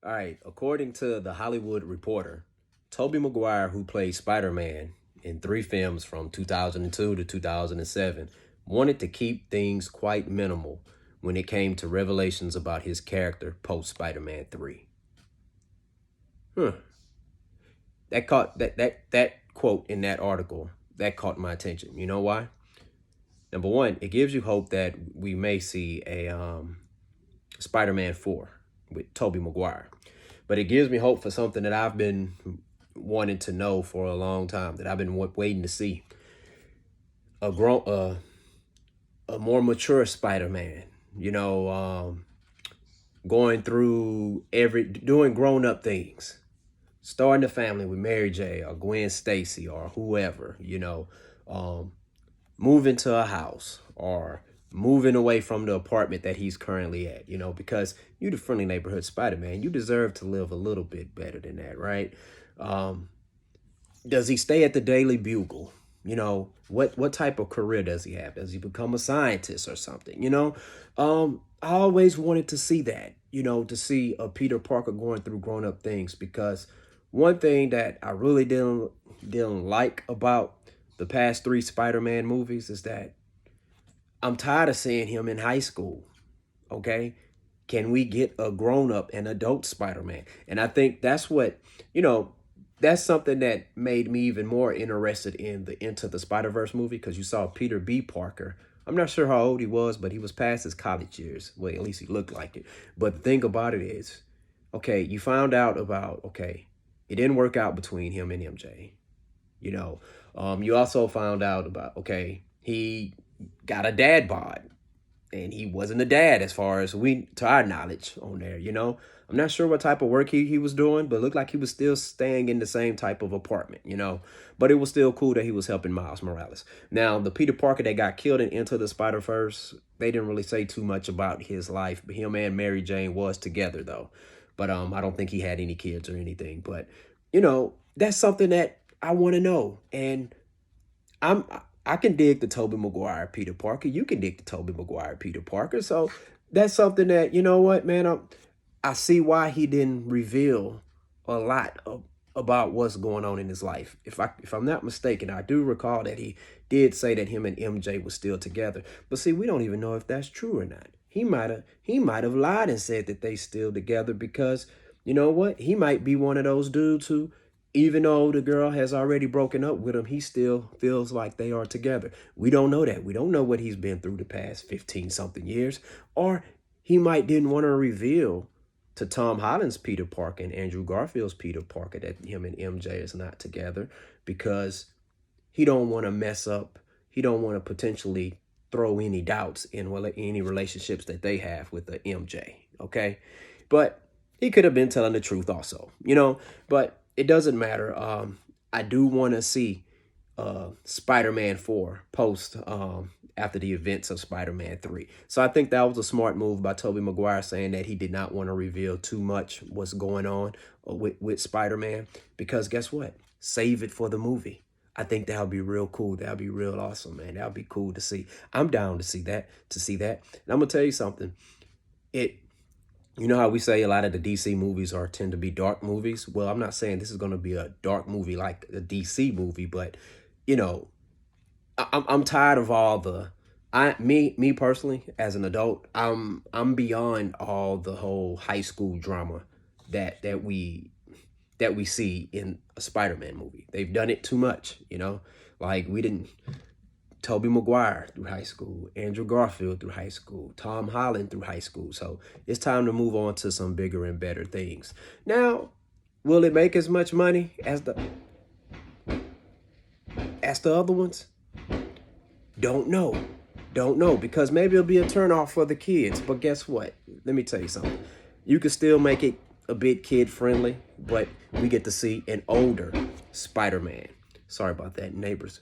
All right, according to the Hollywood Reporter, Tobey Maguire, who played Spider-Man in three films from 2002 to 2007, wanted to keep things quite minimal when it came to revelations about his character post Spider-Man 3. Huh. That quote in that article that caught my attention. You know why? Number one, it gives you hope that we may see a Spider-Man 4 with Tobey Maguire. But it gives me hope for something that I've been wanting to know for a long time, that I've been waiting to see. A grown a more mature Spider-Man, you know, going through doing grown-up things. Starting a family with Mary J or Gwen Stacy or whoever, um, moving to a house or moving away from the apartment that he's currently at, because you the friendly neighborhood Spider-Man. You deserve to live a little bit better than that, right? Um, does he stay at the Daily Bugle? What type of career does he have? Does he become a scientist or something? I always wanted to see that, to see a Peter Parker going through grown up things, because one thing that I really didn't like about the past three Spider-Man movies is that I'm tired of seeing him in high school. Okay, can we get a grown up and adult Spider-Man? And I think you know, that's something that made me even more interested in the Into the Spider-Verse movie, because you saw Peter B. Parker. I'm not sure how old he was, but he was past his college years. Well, at least he looked like it. But the thing about it is, okay, you found out about, okay, it didn't work out between him and MJ. You also found out about, okay, he got a dad bod, and he wasn't a dad as far as to our knowledge on there. I'm not sure what type of work he was doing, but it looked like he was still staying in the same type of apartment. But it was still cool that he was helping Miles Morales. Now, the Peter Parker that got killed in Into the Spider-Verse, they didn't really say too much about his life. But him and Mary Jane was together though. But I don't think he had any kids or anything. But that's something that I want to know. And I'm I can dig the Tobey Maguire Peter Parker. You can dig the Tobey Maguire Peter Parker. So that's something that, you know what, man, I see why he didn't reveal a lot about what's going on in his life. If I'm not mistaken, I do recall that he did say that him and MJ was still together. But see, we don't even know if that's true or not. He might have lied and said that they still together, because you know what? He might be one of those dudes who, even though the girl has already broken up with him, he still feels like they are together. We don't know that. We don't know what he's been through the past 15 something years. Or he might didn't want to reveal to Tom Holland's Peter Parker and Andrew Garfield's Peter Parker that him and MJ is not together, because he don't want to mess up. He don't want to potentially throw any doubts in any relationships that they have with the MJ. Okay, but he could have been telling the truth also. But it doesn't matter. I do want to see Spider-Man 4 post after the events of Spider-Man 3. So I think that was a smart move by Tobey Maguire, saying that he did not want to reveal too much what's going on with Spider-Man, because guess what? Save it for the movie. I think that would be real cool. That would be real awesome, man. That would be cool to see. I'm down to see that. And I'm gonna tell you something. It You know how we say a lot of the DC movies tend to be dark movies? Well, I'm not saying this is going to be a dark movie like a DC movie, but you know, I'm tired of all the me personally, as an adult, I'm beyond all the whole high school drama that we see in a Spider-Man movie. They've done it too much. Like we didn't Tobey Maguire through high school, Andrew Garfield through high school, Tom Holland through high school. So it's time to move on to some bigger and better things. Now, will it make as much money as the other ones? Don't know. Don't know, because maybe it'll be a turnoff for the kids. But guess what? Let me tell you something. You can still make it a bit kid friendly, but we get to see an older Spider-Man. Sorry about that, neighbors.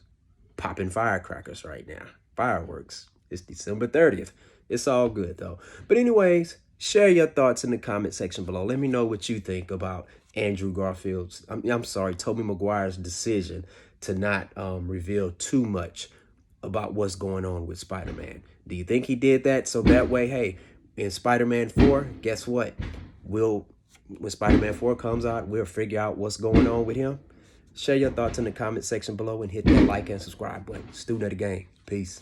Popping firecrackers right now. Fireworks. It's December 30th. It's all good though. But anyways, share your thoughts in the comment section below. Let me know what you think about Andrew Garfield's, I'm sorry, Tobey Maguire's decision to not reveal too much about what's going on with Spider-Man. Do you think he did that so that way, hey, in Spider-Man 4, guess what? We'll when Spider-Man 4 comes out, we'll figure out what's going on with him. Share your thoughts in the comment section below and hit that like and subscribe button. Student of the game. Peace.